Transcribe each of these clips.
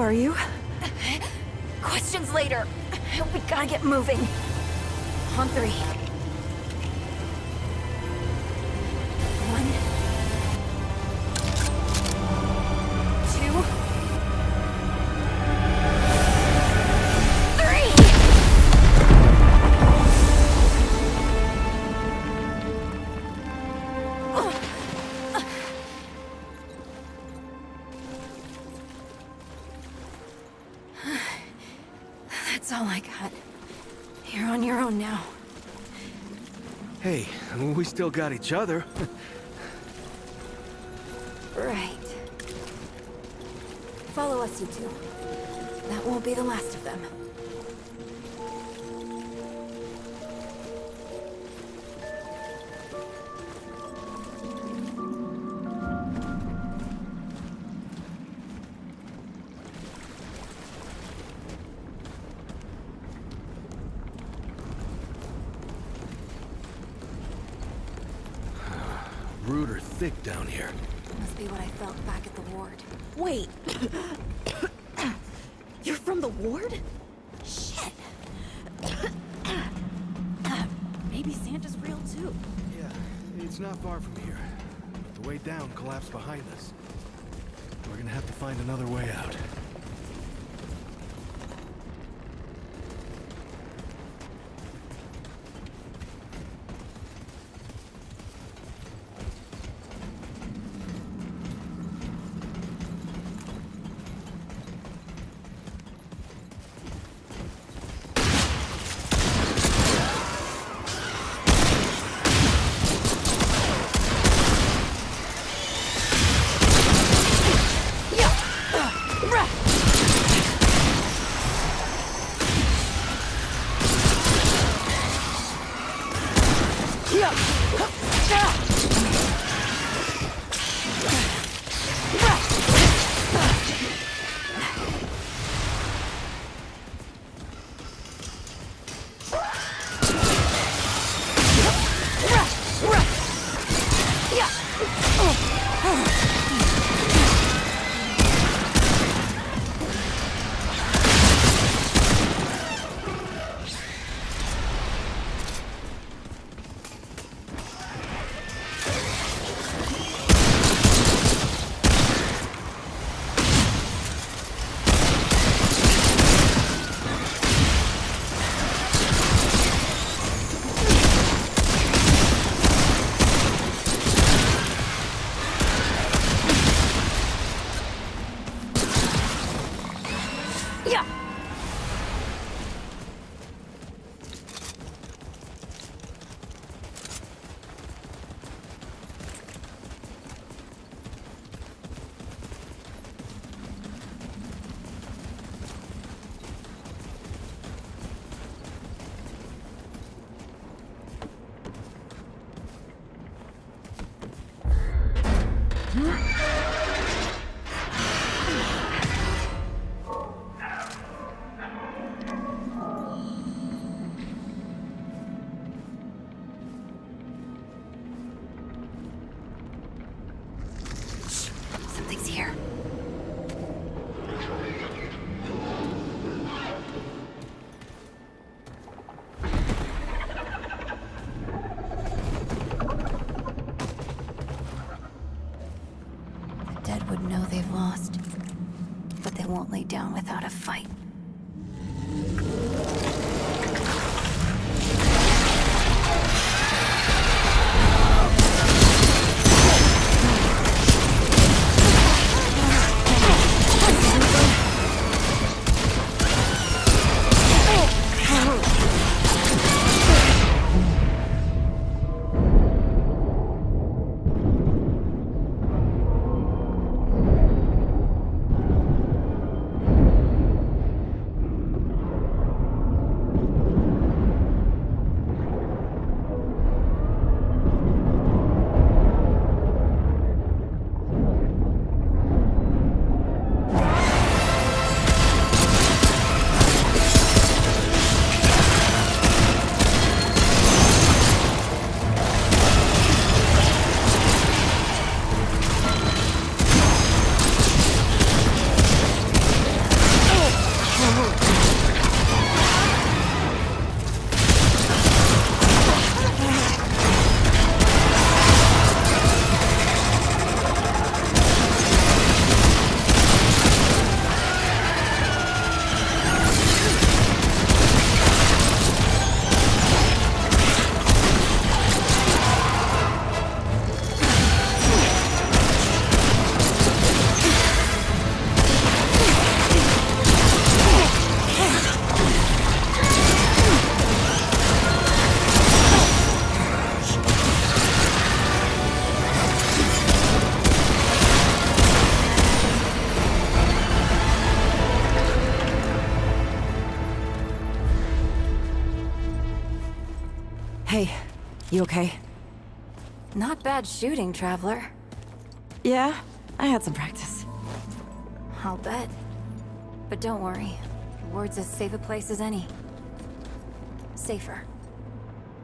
are you? Questions later. We gotta get moving. On three. 1, 2, 3. That's all I got. You're on your own now. Hey, we still got each other. Right. Follow us, you two. That won't be the last of them. Rude or thick down here. Must be what I felt back at the ward. Wait. You're from the ward? Shit. Maybe Santa's real too. Yeah, it's not far from here. But the way down collapsed behind us. We're gonna have to find another way out. Something's here. The dead would know they've lost, but they won't lay down without a fight. Hey, you okay? Not bad shooting, Traveler. Yeah, I had some practice. I'll bet. But don't worry. The ward's as safe a place as any. Safer.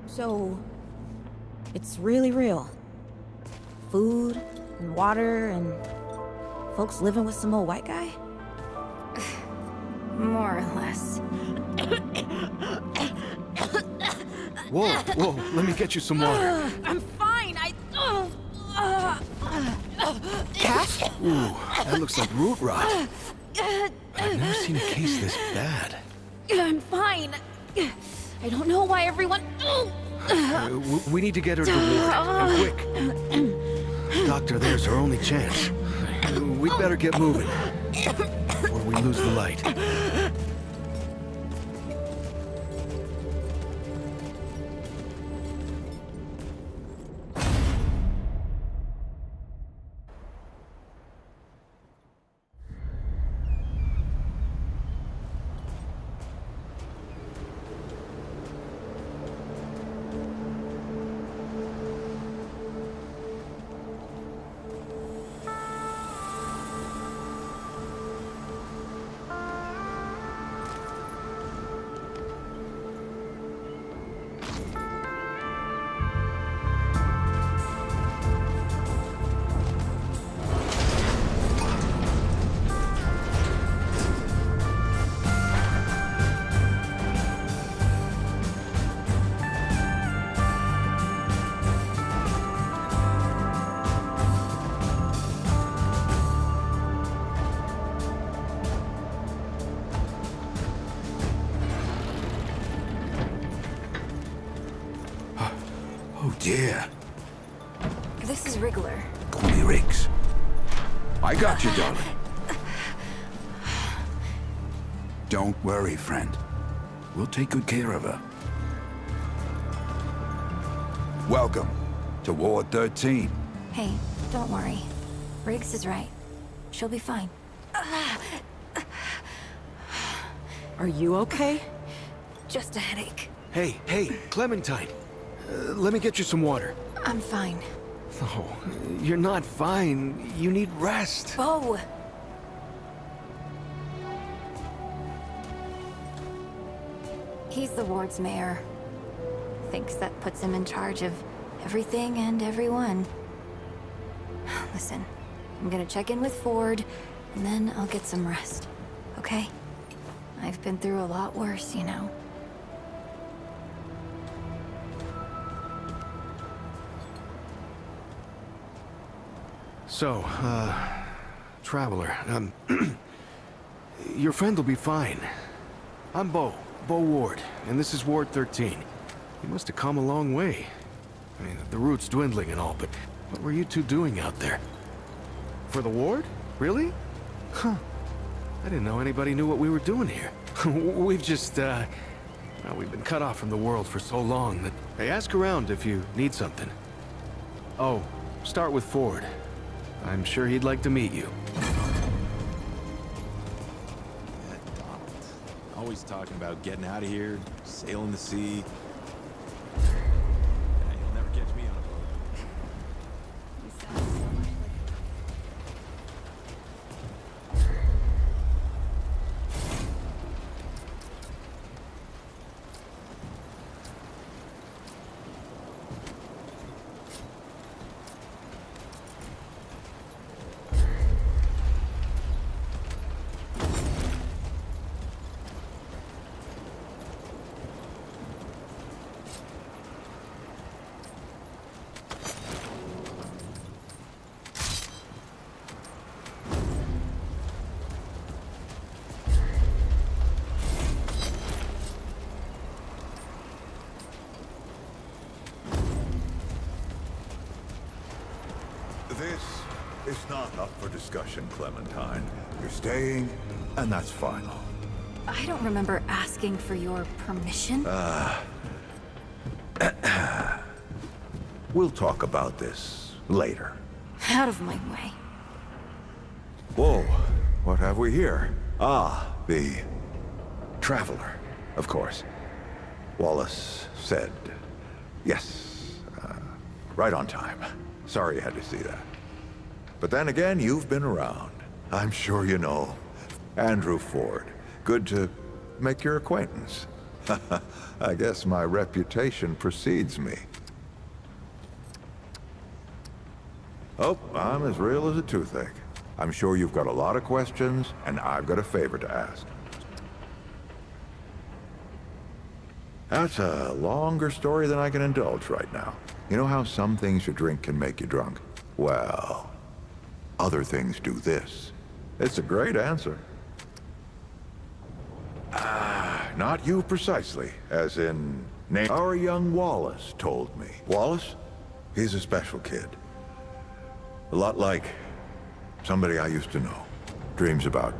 So, it's really real. Food, and water, and folks living with some old white guy? More or less. Whoa, whoa, let me get you some water. I'm fine, Cash? Ooh, that looks like root rot. I've never seen a case this bad. I'm fine. I don't know why everyone... We need to get her to the ward, and quick. Doctor, there's our only chance. We'd better get moving before we lose the light. Oh dear. This is Wriggler. Call me Riggs. I got you, darling. Don't worry, friend. We'll take good care of her. Welcome to Ward 13. Hey, don't worry. Riggs is right. She'll be fine. Are you okay? Just a headache. Hey, Clementine. Let me get you some water. I'm fine. No, you're not fine. You need rest. Bo! He's the ward's mayor. Thinks that puts him in charge of everything and everyone. Listen, I'm gonna check in with Ford, and then I'll get some rest. Okay? I've been through a lot worse, you know. So, Traveler, your friend will be fine. I'm Bo Ward, and this is Ward 13. You must have come a long way. I mean, the route's dwindling and all, but what were you two doing out there? For the ward? Really? Huh. I didn't know anybody knew what we were doing here. We've just, well, we've been cut off from the world for so long that... Hey, ask around if you need something. Oh, start with Ford. I'm sure he'd like to meet you. That Donald. Always talking about getting out of here, sailing the sea. Yeah, he'll never catch me on a boat. This is not up for discussion, Clementine. You're staying, and that's final. I don't remember asking for your permission. We'll talk about this later. Out of my way. Whoa, what have we here? Ah, the Traveler, of course. Wallace said Yes, right on time. Sorry you had to see that. But then again, you've been around. I'm sure you know. Andrew Ford. Good to make your acquaintance. I guess my reputation precedes me. Oh, I'm as real as a toothache. I'm sure you've got a lot of questions, and I've got a favor to ask. That's a longer story than I can indulge right now. You know how some things you drink can make you drunk? Well, other things do this. It's a great answer. Not you precisely, as in... Our young Wallace told me. Wallace? He's a special kid. A lot like somebody I used to know. Dreams about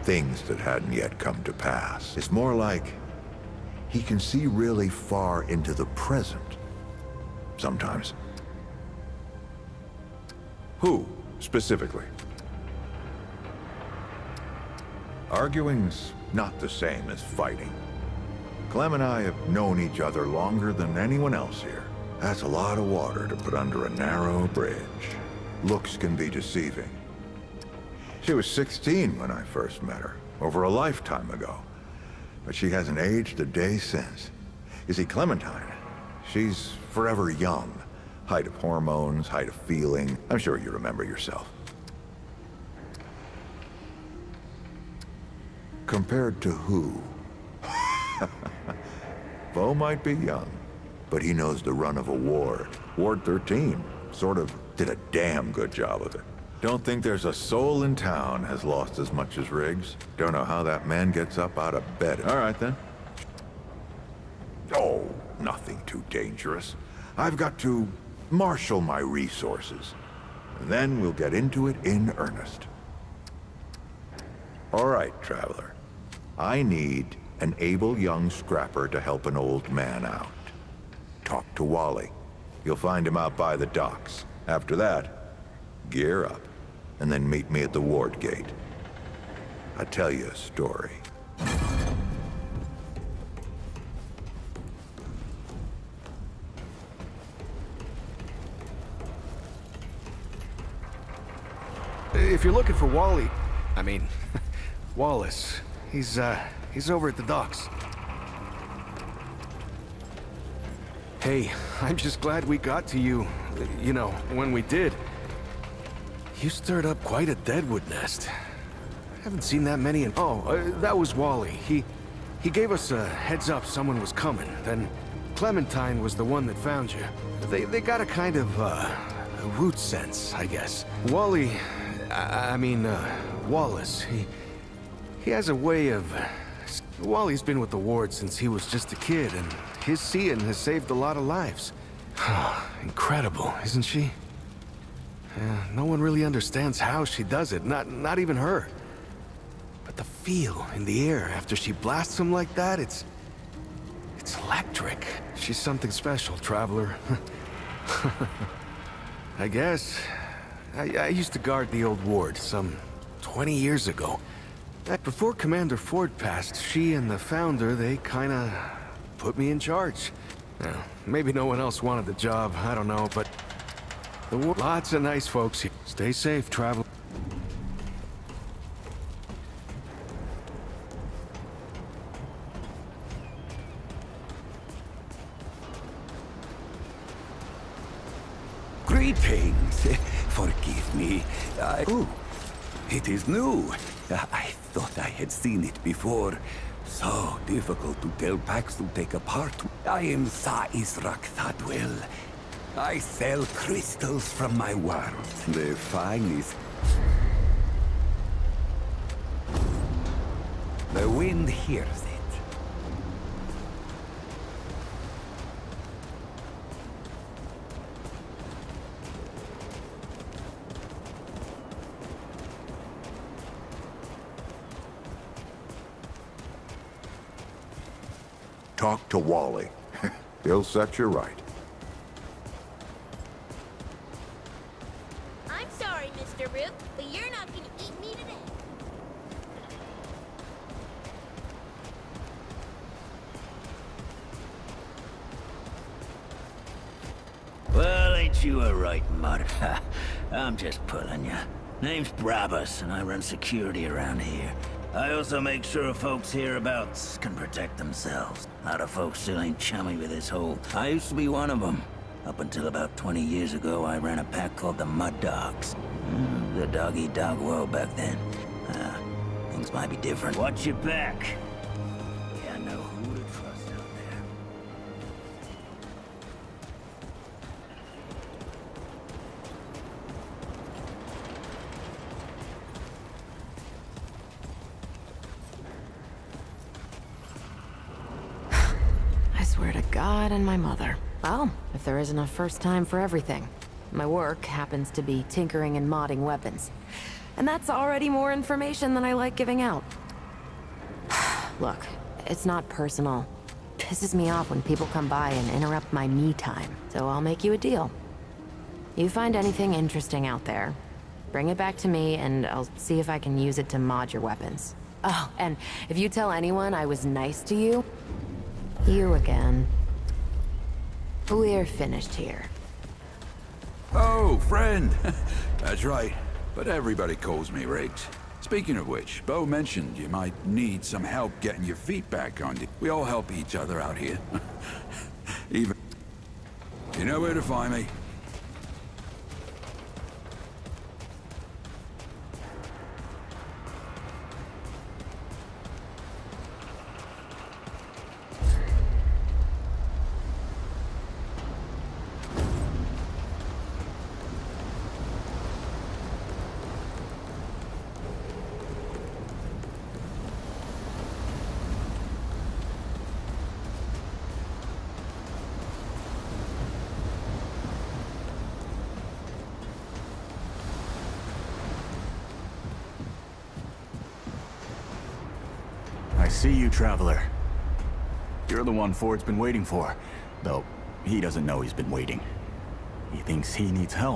things that hadn't yet come to pass. It's more like he can see really far into the present. Sometimes. Who, specifically? Arguing's not the same as fighting. Clem and I have known each other longer than anyone else here. That's a lot of water to put under a narrow bridge. Looks can be deceiving. She was 16 when I first met her, over a lifetime ago. But she hasn't aged a day since. You see, Clementine, she's forever young. Height of hormones, height of feeling. I'm sure you remember yourself. Compared to who? Bo might be young, but he knows the run of a ward. Ward 13 sort of did a damn good job of it. Don't think there's a soul in town has lost as much as Riggs. Don't know how that man gets up out of bed. All right, then. Oh, nothing too dangerous. I've got to marshal my resources. And then we'll get into it in earnest. All right, Traveler. I need an able young scrapper to help an old man out. Talk to Wally. You'll find him out by the docks. After that, gear up, and then meet me at the ward gate. I'll tell you a story. If you're looking for Wally, I mean, Wallace, he's over at the docks. Hey, I'm just glad we got to you, you know, when we did. You stirred up quite a deadwood nest. Haven't seen that many in... Oh, that was Wally. He gave us a heads up someone was coming. Then Clementine was the one that found you. They got a kind of, a root sense, I guess. Wally... Wallace, he has a way of... Wally's been with the ward since he was just a kid, and his seeing has saved a lot of lives. Incredible, isn't she? No one really understands how she does it, not even her. But the feel in the air after she blasts him like that, it's electric. She's something special, Traveler. I guess. I used to guard the old ward some 20 years ago. Before Commander Ford passed, she and the Founder, they kinda put me in charge. Maybe no one else wanted the job, I don't know, but... Lots of nice folks here. Stay safe, Traveler. Greetings. Forgive me. Oh, it is new. I thought I had seen it before. So difficult to tell packs to take apart. I am Sa Israk Thadwell. I sell crystals from my world. The finest. The wind hears it. Talk to Wally. He'll set you right. I'm sorry, Mr. Root, but you're not gonna eat me today. you a right mud. I'm just pulling ya. Name's Brabus, and I run security around here. I also make sure folks hereabouts can protect themselves. A lot of folks still ain't chummy with this whole... I used to be one of them. Up until about 20 years ago, I ran a pack called the Mud Dogs. The dog-eat-dog world back then. Things might be different. Watch your back. Yeah, I know who to trust out there. I swear to God and my mother. Well, if there isn't a first time for everything. My work happens to be tinkering and modding weapons. And that's already more information than I like giving out. Look, it's not personal. Pisses me off when people come by and interrupt my me time. So I'll make you a deal. You find anything interesting out there, bring it back to me and I'll see if I can use it to mod your weapons. Oh, and if you tell anyone I was nice to you... You again. We're finished here. Oh, friend. That's right. But everybody calls me Riggs. Speaking of which, Bo mentioned you might need some help getting your feet back under. We all help each other out here. Even... You know where to find me. I see you, Traveler. You're the one Ford's been waiting for. Though, he doesn't know he's been waiting. He thinks he needs help.